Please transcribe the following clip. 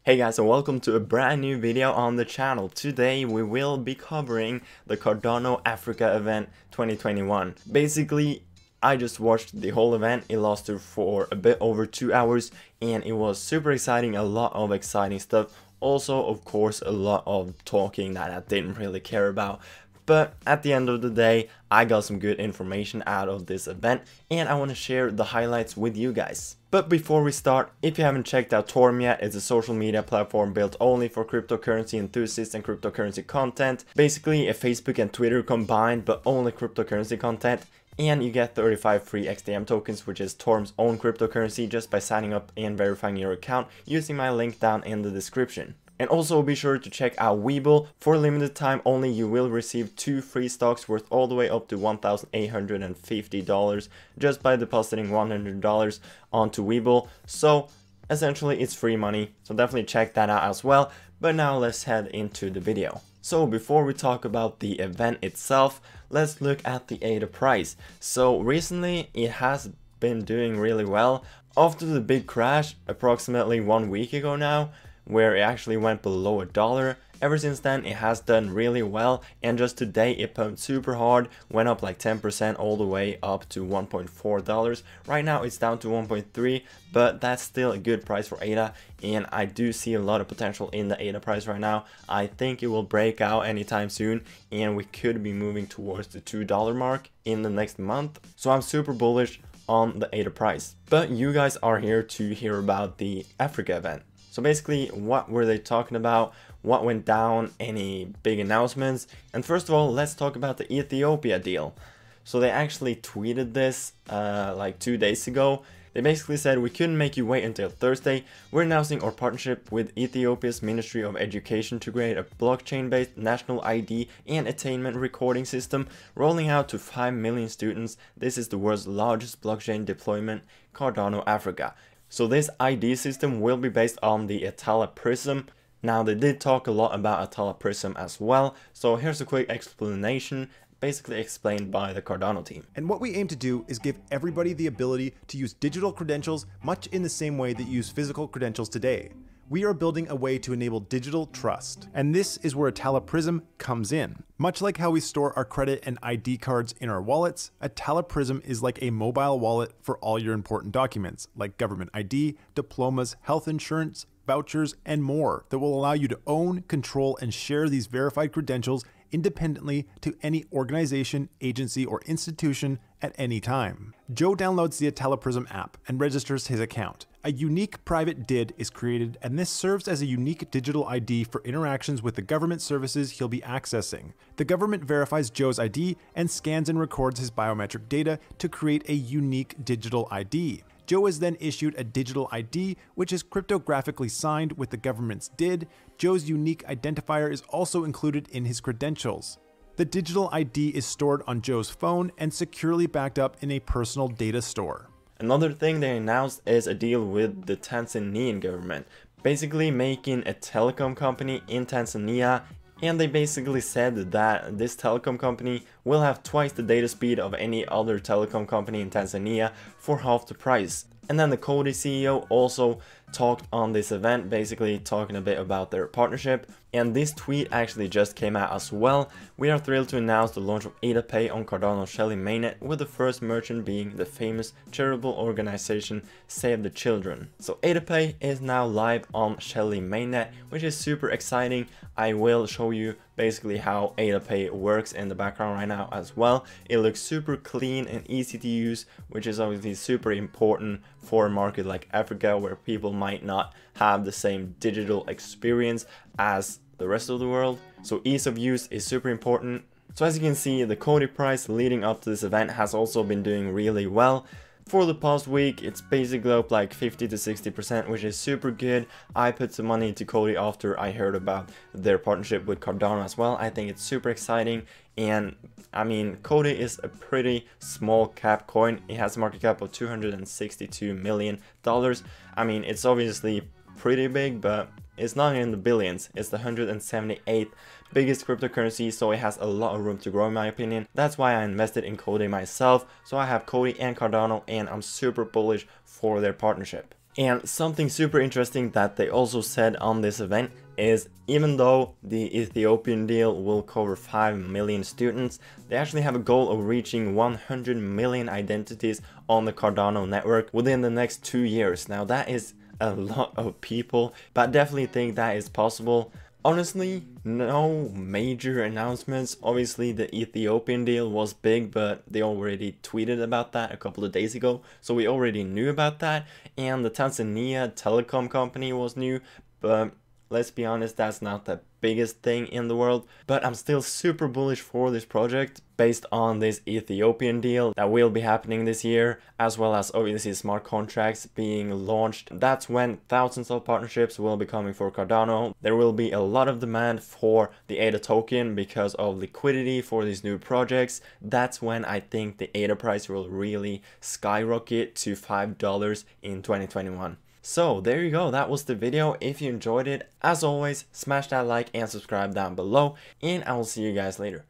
Hey guys, and welcome to a brand new video on the channel. Today we will be covering the Cardano Africa event 2021. Basically, I just watched the whole event. It lasted for a bit over 2 hours and it was super exciting, a lot of exciting stuff. Also, of course, a lot of talking that I didn't really care about. But at the end of the day, I got some good information out of this event and I want to share the highlights with you guys. But before we start, if you haven't checked out Torm yet, it's a social media platform built only for cryptocurrency enthusiasts and cryptocurrency content. Basically a Facebook and Twitter combined, but only cryptocurrency content. And you get 35 free XDM tokens, which is Torm's own cryptocurrency, just by signing up and verifying your account using my link down in the description. And also be sure to check out Webull. For a limited time only, you will receive 2 free stocks worth all the way up to $1,850 just by depositing $100 onto Webull. So essentially it's free money, so definitely check that out as well. But now let's head into the video. So before we talk about the event itself, let's look at the ADA price. So recently it has been doing really well. After the big crash approximately 1 week ago now, where it actually went below $1. Ever since then it has done really well, and just today it pumped super hard, went up like 10% all the way up to $1.4. Right now it's down to 1.3, but that's still a good price for ADA, and I do see a lot of potential in the ADA price right now. I think it will break out anytime soon and we could be moving towards the $2 mark in the next month. So I'm super bullish on the ADA price. But you guys are here to hear about the Africa event. So basically, what were they talking about? What went down? Any big announcements? And first of all, let's talk about the Ethiopia deal. So they actually tweeted this like 2 days ago. They basically said, we couldn't make you wait until Thursday. We're announcing our partnership with Ethiopia's Ministry of Education to create a blockchain-based national ID and attainment recording system rolling out to 5 million students. This is the world's largest blockchain deployment, Cardano Africa. So this ID system will be based on the Teleprism. Now they did talk a lot about Teleprism as well, so here's a quick explanation, basically explained by the Cardano team. And what we aim to do is give everybody the ability to use digital credentials much in the same way that you use physical credentials today. We are building a way to enable digital trust, and this is where a Teleprism comes in. Much like how we store our credit and ID cards in our wallets, a Teleprism is like a mobile wallet for all your important documents, like government ID, diplomas, health insurance, vouchers, and more, that will allow you to own, control, and share these verified credentials independently to any organization, agency, or institution at any time. Joe downloads the Teleprism app and registers his account. A unique private DID is created, and this serves as a unique digital ID for interactions with the government services he'll be accessing. The government verifies Joe's ID and scans and records his biometric data to create a unique digital ID. Joe is then issued a digital ID, which is cryptographically signed with the government's DID. Joe's unique identifier is also included in his credentials. The digital ID is stored on Joe's phone and securely backed up in a personal data store. Another thing they announced is a deal with the Tanzanian government, basically making a telecom company in Tanzania. And they basically said that this telecom company will have twice the data speed of any other telecom company in Tanzania for half the price. And then the Cody CEO also talked on this event, basically talking a bit about their partnership. And this tweet actually just came out as well. We are thrilled to announce the launch of ADA Pay on Cardano Shelley mainnet, with the first merchant being the famous charitable organization Save the Children. So ADA Pay is now live on Shelley mainnet, which is super exciting. I will show you basically how ADA Pay works in the background right now as well. It looks super clean and easy to use, which is obviously super important for a market like Africa, where people might not have the same digital experience as the rest of the world. So ease of use is super important. So as you can see, the Cody price leading up to this event has also been doing really well. For the past week, it's basically up like 50 to 60%, which is super good. I put some money into Cody after I heard about their partnership with Cardano as well. I think it's super exciting, and I mean, Cody is a pretty small cap coin. It has a market cap of $262 million. I mean, it's obviously pretty big, but it's not in the billions. It's the 178th biggest cryptocurrency, so it has a lot of room to grow in my opinion. That's why I invested in Cody myself. So I have Cody and Cardano, and I'm super bullish for their partnership. And something super interesting that they also said on this event is even though the Ethiopian deal will cover 5 million students, they actually have a goal of reaching 100 million identities on the Cardano network within the next 2 years. Now that is a lot of people, but I definitely think that is possible. Honestly, no major announcements. Obviously the Ethiopian deal was big, but they already tweeted about that a couple of days ago, so we already knew about that. And the Tanzania telecom company was new, but let's be honest, that's not the biggest thing in the world. But I'm still super bullish for this project based on this Ethiopian deal that will be happening this year, as well as obviously smart contracts being launched. That's when thousands of partnerships will be coming for Cardano. There will be a lot of demand for the ADA token because of liquidity for these new projects. That's when I think the ADA price will really skyrocket to $5 in 2021. So there you go, that was the video. If you enjoyed it, as always, smash that like and subscribe down below, and I will see you guys later.